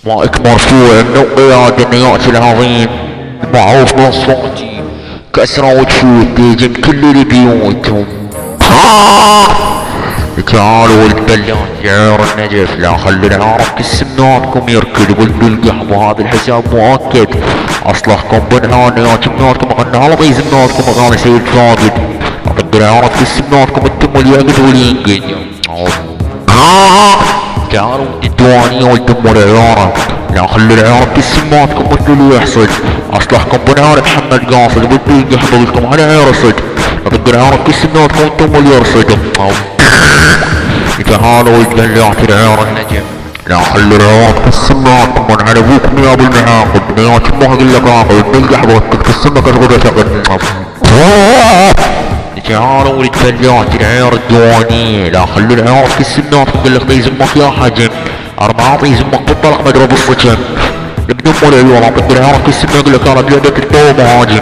مايك مرفوع من قيادة النيات العظيم معروف من صوتي كسرة وتفوت تيجي بكل البيوت. تعالوا ولد بلان جعير النجف، لا خلي العرب كسمناتكم يركد ولد القحبة، هذا الحساب مؤكد. اصلحكم بنهانيات مناتكم غنى على بيزمناتكم اغاني سيد فاقد. اطق العرب كسمناتكم انتم واليقد والينقد. تعالوا ولد الديوانية ولد ام العيارة، لا خلي العرب كسمناتكم ولد اللي يحصد. اصلحكم بنهار محمد قاصد ولد القحبة لكم على عرصد. اطق العرب كسمناتكم انتم واللي يرصد. تعالوا ولد بلات العيار النجم، لا خلي العيار كسمناتكم من على ابوكم يا ابو المعاقد. بنيات امه اقول لك اخذ نلقح بوتك كسمك الغدة تقد. تعالوا ولد بلات العيار الديوانية، لا خلي العيار كسمناتكم اقول لك بيز امك يا حجم. اربعة بيز امك بالطلق مضرب الصجم. ابن ام العيار اطق العيار كسمك اقول لك انا بيدك التو مهاجم.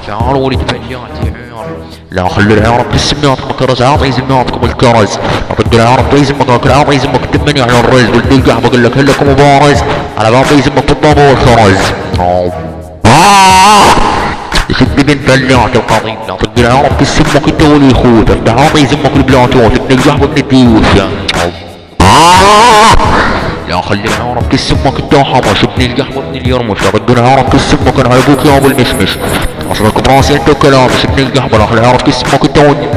تعالوا ولد بلات العيار، لا خلي العرب كسمناتكم كرز عاطي يزمناتكم الكرز. اطق العرب يزمك اكل عاطي يزمك تمني على الرز ولد القحبة اقول لك هلكم مبارز على بعض يزمك بالطابة والخرز. يشد بنت بلات القضيب، لا اطق العرب كسمك الدولي يخوت العاطي يزمك البلاتوت ابن القحبة ابن الديوش. لا خلي العرب كسمك الدوحمش ابن القحبة ابن اليرمش. اطق العرب كسمك انا على ابوك يا ابو المشمش. اصلك براسي انت وكلامش ابن القحبة، لا خلي العرب كسمك الدوني.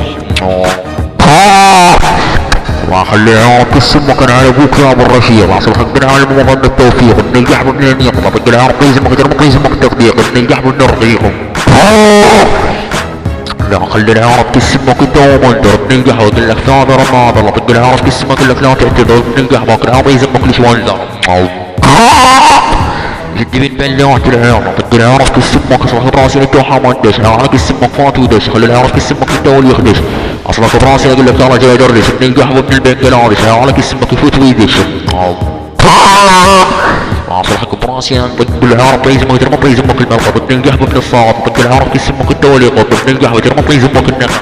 لا خلي العرب كسمك انا على ابوك يا ابو الرشيد. اصلك ابن عالم وظن التوفيق ابن القحبة ابن النيق. اطق العرب يزمك جرمك يزمك التطبيق ابن القحبة ابن الرقيق. لا خلي العرب كسمك الدوم انذر ابن القحبة اقول لك ثاثر ناظر. اطق العرب كسمك اقول لك لا تعتذر ابن القحبة العرب يزمك ليش وانذر. جدي من بلات العيار، اطق العرب كسمك اصلك براسي انت وحمدش. العرب كسمك فات ودش، خلي العرب كسمك الدول يخدش. اصلك براسي اقول لك يلا جاي درش ابن القحبة ابن البنجلاديش. العرب كسمك يفوت ويدش. اصلحك براسي انطق بالعرب يزمك ترمط يزمك المرقب ابن القحبة ابن الصاط. اطق العرب كسمك الدول يقط ابن القحبة ترمط يزمك النقع.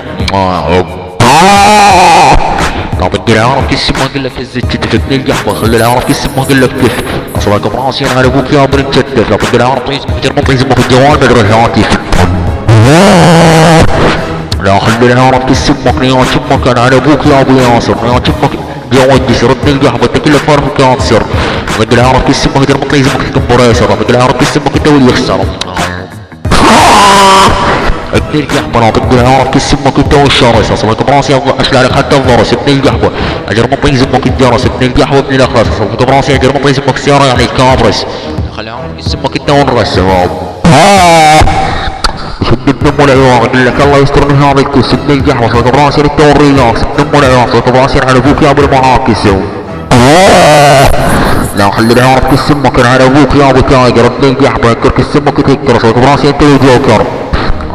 اطق العرب كسمك اقول لك الزتت ابن القحبة، خلي العرب كسمك اقول لك كف. اصلك براسي انا على ابوك يا ابن الجدف. اطق العرب يزمك ترمط يزمك الجوال مدري الهاتف. لا خلي العرب كسمك نيات امك انا على ابوك يا ابو ياسر. نيات امك جواد يسر ابن القحبة انت كلك فرق كانسر. اطق العرب كسمك ترمط يزمك الكمبريسر. اطق العرب كسمك الدول يخسر. ابن القحبة اطق العرب كسمك الدول الشرس. اصلك براسي اشلع لك حتى الضرس ابن القحبة. اجرمط يزمك الجرس ابن القحبة ابن الاخرس. اصلك براسي اجرمط يزمك السيارة يعني الكابرس. خلي العرب كسمك الدول الرس. شد ابن ام العيار اقول لك الله يستر من هذا الكس ابن القحبة. اصلك براسي الدول الرياس ابن ام العيار. اصلك براسي على ابوك يا ابو المعاكس. لا خلي العرب كسمك انا على ابوك يا ابو تايجر ابن القحبة انكر كسمك تكر. اصلك براسي انت الجوكر.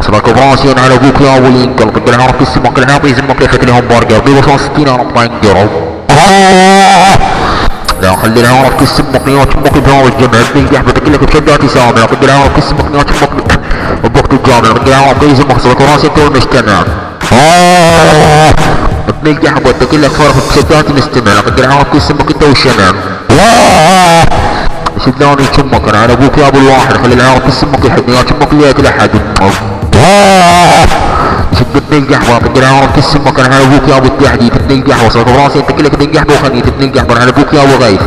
اصلك براسي انا على ابوك يا ابو الانكل. طق العرب كسمك العرب يزمك لفت الهمبرجر ب 60 عرب طنجر. لا خلي العرب كسمك نيات امك بهاو الجنة ابن القحبة تقول لك بشداتي سامع. طق العرب كسمك نيات امك بوقت الجامع. طق العرب يزمك اصلك براسي انت المجتمع. ابن القحبة تقول لك فرق بشداتي نستمع. طق العرب كسمك انت والشمع. شداني شمك انا على ابوك يا ابو الواحد. خلي العرب كسمك يحب نيات امك اللي ياكل احد. شد ابن القحبة طق العرب كسمك انا على ابوك يا ابو التحديد ابن القحبة. صرت براسي انت كلك ابن القحبة وخنيت ابن القحبة انا على ابوك يا ابو غيث.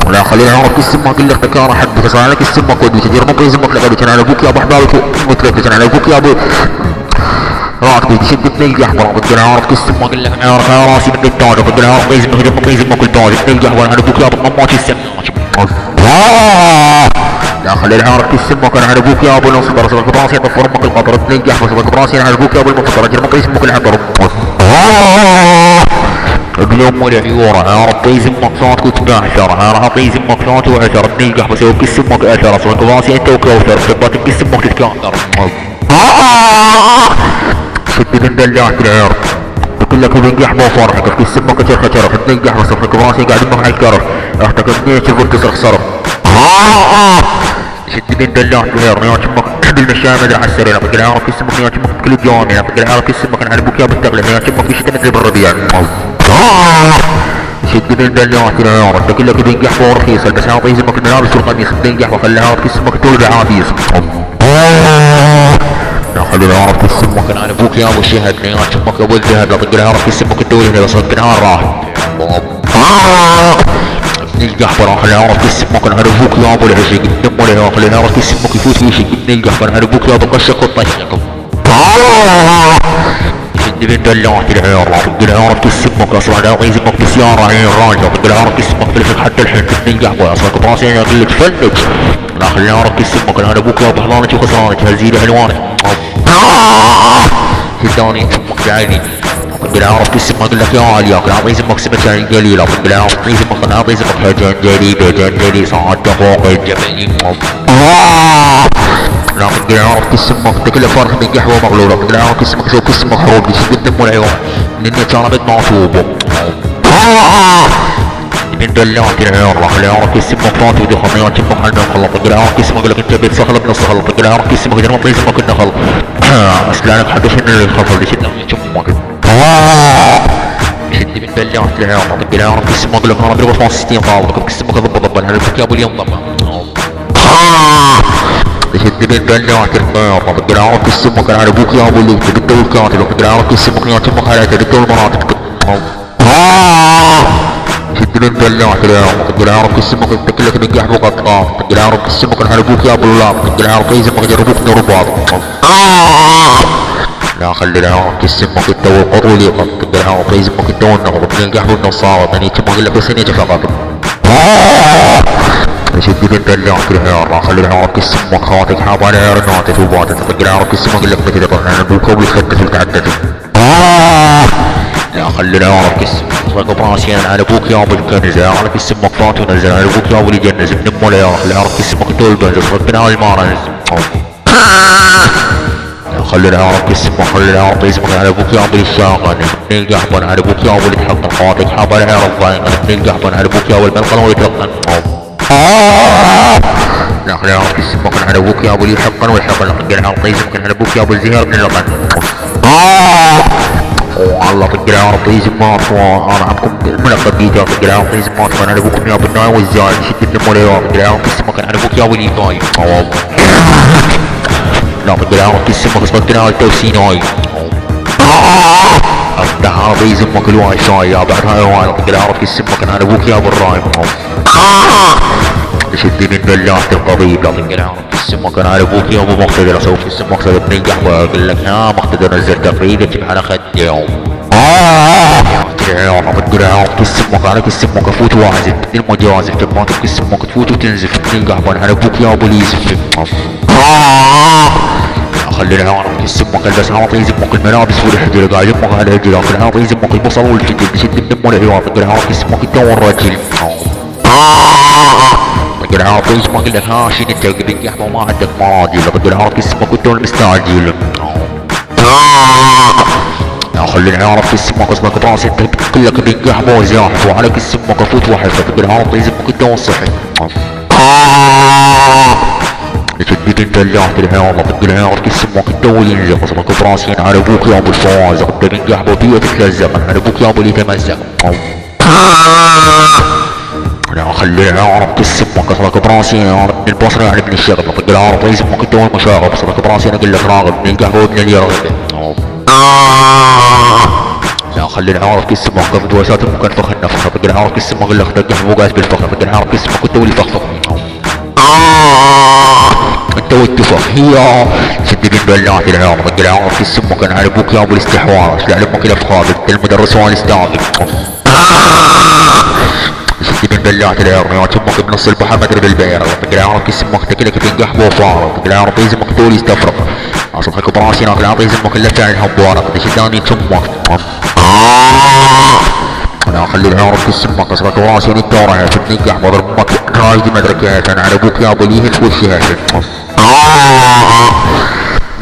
لا خلي العرب كسمك اقول لك تكاره حبك. صار عليك كسمك ودي تدير مطر يزمك لقد كان على ابوك يا ابو احبابك ومثلك كان على ابوك يا ابو راتبي تشد ابن القحبة. طق العرب كسمك اقول لك انا على راسي من التاج. طق العرب يزمك التاج ابن القحبة انا على ابوك يا ابو النماط السماج. لا خلي العرب كسمك انا على ابوك يا ابو نصبر. اصلك براسي اطفر امك القطر ابن القحبة. اصلك براسي انا على ابوك يا ابو المفطر اجرمك يسمك العطر. ابن ام العيورة عرب يزمك صوتك وتبعشر. عرب يزمك صوت وعشر ابن القحبة سوي كسمك اثر. اصلك براسي انت وكوثر شباتك كسمك تتكاثر. شد من دلات العرب تقول لك ابن القحبة وفرحك كسمك شرخ شرف ابن القحبة. اصلك براسي قاعد امك على الكرف اختك ابنية شفت تصرخ صرف. شد من دلات العرب نيات امك بالمشامد على السرير. طق العرب كسمك نيات امك بكل الجوامع. طق العرب كسمك انا على ابوك يا ابو التغلب نيات امك بشتى مثل بالربيع. شد من دلوعة العيار انت كلك بينجح ورخيص البس عاطي يزمك الملابس والقميص بتنجح وخليها عاطي اسمك تولد عابيس لا خلي العرب في السمك انا ابوك يا ابو الشهد نيات شمك ابو الذهب لا طق العرب في السمك التولد هنا صدق النهار راح نلقح براح العرب في السمك انا ابوك يا ابو العشق الدم ولا خلي العرب في السمك يفوت ويشق نلقح انا ابوك يا ابو قشق وطشق شد من دلوعة العيار طق العرب في السمك اصلا لا يزمك بسيارة عين راجع طق العرب في السمك تلفك حتى الحين تنجح واصلك براسي انا اقول لك فلج لا خلي العرب في السمك انا ابوك يا ابو حضانك وخسرانك هالزينة حلوانك شداني تمك بعيني طق العرب في السمك اقول لك يا عليا كل اعطي زمك سمك قليلة طق العرب في زمك انا اعطي زمك جنجلي صعد فوق الجبل لا طق العرب في السمك انت كله فرخ من قهوة مغلولة طق العرب في السمك شوف السمك حروب يشد الدم والعيون لاني كانت معصوبة من دلوعة العيار راح العيار في السمك فاتي ودي خميات شمك حلنا خلط طق العرب في السمك لك انت بيت سخل بنص خلط طق العرب في السمك جنوب طيب سمك النخل اسلانك حتى شنو اللي خفل دي شدنا من شمك شد من دلوعة العيار طق العرب في السمك لك انا اضرب 65 طاولة طق السمك ضب انا بك يا ابو اليوم ضب شد من دلوعة العيار طق العرب في السمك انا ابوك يا ابو اللي تقدر الكاتل طق العرب في السمك يا شمك حالاتي تقدر المناطق شد من دلوعة العيار طق العرب في السمك انت كلك بنجح بقطعات طق العرب في السمك انا ابوك يا ابو اللام طق العرب في السمك جربوك نرباط لا خلي العرب في السمك انت والقطولي طق العرب في السمك انت والنغض بنجح بالنصارى ثاني تم اقول لك سنة فقط شد من دلوعة العيار لا خلي العرب في السمك خاطك حاب على عيار الناطف وباطن طق العرب في السمك اقول لك متى تقول انا ابوك ابو يتخدف ويتعدد لا خلي العرب في السمك اطلق براسي انا على ابوك يا ابو الكنز العرب في السمك فاتي ونزل على ابوك يا ابو اللي يجنز من ام ولا يا العرب في السمك انت والبنز اطلق بناء المارز خلي العرب في السمك خلي العرب في السمك على ابوك يا ابو الشاغن ابن القحبن على ابوك يا ابو اللي تحقن خاطك حاب على العرب ضايق ابن القحبن على ابوك يا ابو الملقن ويترقن لا خلي العرب في السمك على ابوك يا ابو اللي يحقن ويحقن لقن العرب في السمك على ابوك يا ابو الزهير ابن اللقن والله طق العرب في زمات وانا عمكم ملقب جيتا طق العرب في زمات وانا على ابوكم يا ابو الناي والزايد شد الدم ولا طق العرب في السمك على ابوك يا ابو اللي لا طق العرب في السمك اصبحتنا التوسيناي افتح عربي زمك الواي شاي يا بعد هاي الواي طق العرب في السمك انا على ابوك يا ابو الرايم شد من دلات القضيب لا طق العرب في السمك انا على ابوك يا ابو مقتدر اسوي في السمك صار بننجح واقول لك يا مقتدر نزل تفريدك على خدي يوم طق العرب في السمك عليك السمك افوت وازف بدل المجازف تبغى في السمك تفوت وتنزف بننجح على ابوك يا ابو ليزف خلي العرب في السمك البس عاطي يزمك الملابس والحجر قاعد يمك على الهجر في العاطي يزمك البصل والفجر بشد الدم والعيار طق العرب في السمك انت والرجل طق العرب في السمك لك هاشين انت بنجح وما عندك مراجل طق العرب في السمك انت المستعجل خلي العرب في السمك اصبك براسي انت كلك بنجح وزاحف وعليك السمك افوت وحفه طق العرب في السمك انت والصحي شد من دلوعة العيار طق العرب في السمك انت وينزق اصبك براسي على ابوك يا ابو الفوازق انت بنجح وبيئة تتلزق على ابوك يا ابو اللي يتمزق لا خلي العرب في السمك اصبك براسي يا ابن البصرة يعني ابن الشغب طق العرب في السمك انت والمشاغب اصبك براسي انا اقول لك راغب ابن القهوة وابن اليرغب لا خلي العرب في السمك قبل دواسات المكنفخ النفخ طق العرب في السمك اللي اخترقه فوقاس بالفخر طق العرب في السمك انت واللي فخفخ انت والتفخ هي شد من دلات العرب طق العرب في السمك انا على ابوك يا ابو الاستحواذ لا علمك الافخاذ المدرس والاستاذ شد من دلات العرب يا تمك بنص البحر مدري بالبير طق العرب في السمك تكلك بنجح بوفار طق العرب في زمك تولي استفرق اصلك براسي ناكل عطي زمك اللي بتاع الهبوره قد شداني تمك انا اخلي العرب في السمك اصلك براسي الدوره في النجح بضربك رايدي مدركات انا على ابوك يا ابو ليهن وشهاش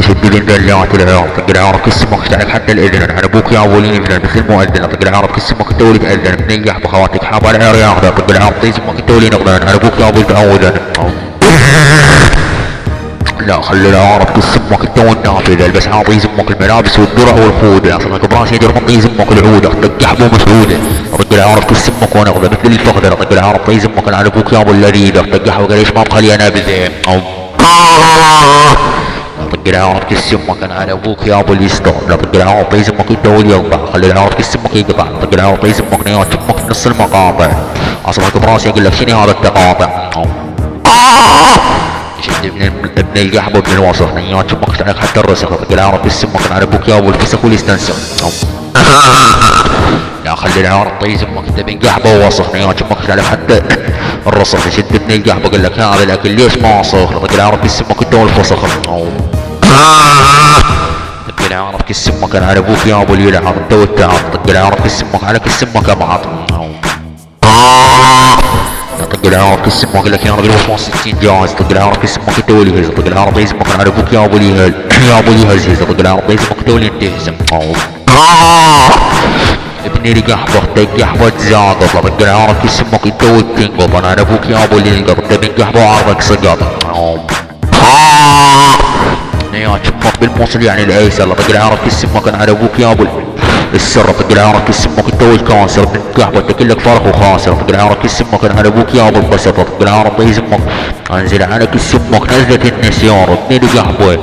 شد من دلات العرب طق العرب في السمك اشتعل حتى الاذن على ابوك يا ابو ليهن مثل المؤذن طق العرب في السمك الدولي تاذن بننجح بخواتك حاب على العرياض طق العرب في السمك الدولي نقدان على ابوك يا ابو تعوذن لا خلي العرب كس امك التو النافذة، البس عاطي زمك الملابس والدرع والخود، اصلك براسي يدير مطي زمك العودة، طق حبوب مسعودة، رد العرب كس امك ونغضة مثل الفخذة، طق العرب طي زمك على ابوك يا ابو اللذيذة، طق حبوب ليش ما مخلي انا بذيب، طق العرب كس امك على ابوك يا ابو اليسطا، لا طق العرب طي زمك الدول يقطع، خلي العرب كس امك يقطع، طق العرب طي زمك نيات امك نص المقاطع، اصلك براسي اقول لك شنو هذا التقاطع، شد ابن القحبه ابن الوسخ نيات شمك عليك حتى الرسخ، طق العرب كس امك على ابوك يا ابو الفسخ والاستنسخ، لا خلي العرب طي زمك انت ابن قحبه ووسخ نيات شمك عليك حتى الرسخ، شد ابن القحبه اقول لك هذا الاكل ليش ما صخ، طق العرب كس امك انت والفسخ، طق العرب كس امك على ابوك يا ابو اليلع انت والتعب، طق العرب كس امك على كس امك ابعض، طق العرب كس امك اقول لك يا راجل وصل 60 جاهز، طق العرب كس امك انت واليهز، طق العرب طي زمك على ابوك يا ابو اليهل يا ابو اليهز، طق العرب طي زمك انت واللي تهزم، ابني قحبه طق قحبه تزاقط، طق العرب كس امك انت وتنقط، انا ابوك يا ابو اليلقط، انت ابن قحبه وعرضك سقط، يا شمك بالموصل يعني الايسر، طق العرب كس امك على ابوك يا ابو السر، طق العرب كس امك انت والكاسر، ابن قحبه انت كلك فرخ وخاسر، طق العرب كس امك على ابوك يا ابو القسط، طق العرب طي زمك انزل على كس امك نزله النسيار، ابن قحبه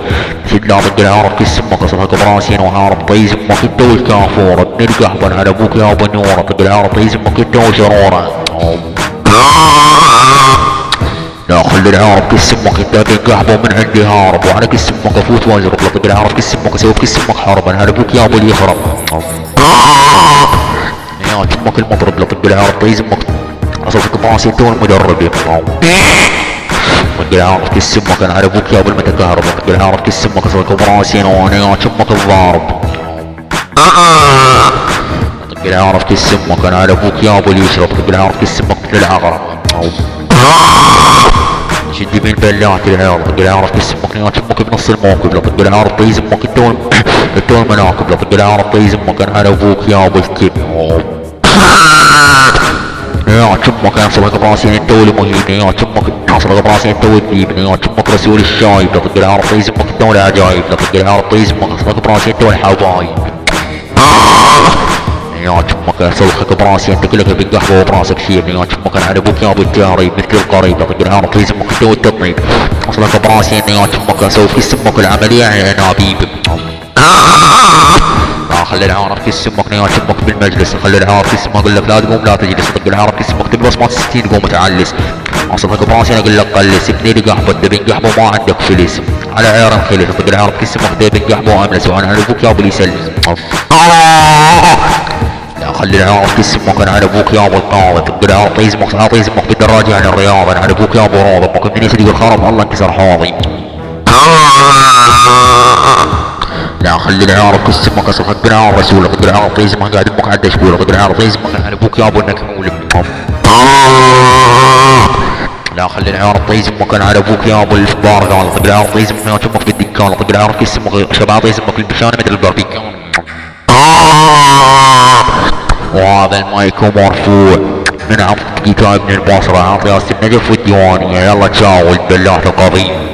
شد طق العرب كس امك اصلك براسين وعارب طي زمك انت والكافور، ابن قحبه على ابوك يا ابو النوره، طق العرب طي زمك انت وشروره، لا خلي العرب كس امك انت ابن قحبه من عندي هارب، وعلى كس امك افوت وازرق، طق العرب كس امك اسوي كس امك حرب، انا ابوك يا ابو اليخرب، يا شمك المضرب، لا طق العرب طي زمك اصلك براسي انت والمدرب، طق العرب كس امك انا على ابوك يا ابو المتكهرب، طق العرب كس امك اصلك براسي وانا يا شمك الضارب، طق العرب كس امك انا على ابوك يا ابو اليشرب، طق العرب كس امك مثل العقرب، شد بين بلات العيال، طق العرب كس امك يا شمك بنص الموكب، لا طق العرب طي زمك انت والمناكب، لا طق العرب طي زمك انا على ابوك يا ابو الكب، يا شمك يا صلك براسي انت والمهين، يا شمك صلك براسي انت والديب، يا شمك رسول الشايب، لا طق العرب طي زمك انت والعجايب، لا طق العرب طي زمك صلك براسي انت والحبايب، يا شمك يا صلخك براسي انت كلك بالقحبه وبراسك شيب، يا شمك انا على ابوك يا ابو الجاري مثل القريب، لا طق العرب طي زمك انت والتطنيب، اصلك براسي انت يا شمك اسوي في سمك العمليه يا انابيب، خلي العرب كس امك يا شمك بالمجلس، خلي العرب كس امك اقول لك لا تقوم لا تجلس، طق العرب كس امك تلبس ما 60 تقوم تعلس، اصلك براسي انا اقول لك قلس، ابني لي قحبه ابن قحبه ما عندك فلس، على عير خلص، طق العرب كس امك ابن قحبه واملس، وانا على ابوك يا ابو يسلس، لا خلي العرب كس امك انا على ابوك يا ابو القاضي، طق العرب طي زمك اعطي زمك بالدراجه عن الرياض، انا على ابوك يا ابو راضي، امك من يسد الخرب الله انكسر حاضي، لا خلي العرب كس امك اصلك بالعرب رسول، طق العرب طي زمك قاعد امك عدى شبوله، طق العرب طي زمك انا على ابوك يا ابو النكمول، لا خلي العرب طي زمك انا على ابوك يا ابو الفبار قال، طق العرب طي زمك يا شمك بالدكان، طق العرب كس امك شباب طي زمك البشانه مثل الباربيكان، وهذا المايك مرفوع من عم كتاب ابن البصرة عاطي النجف والديوانية، يلا تشاول بلعت القضية.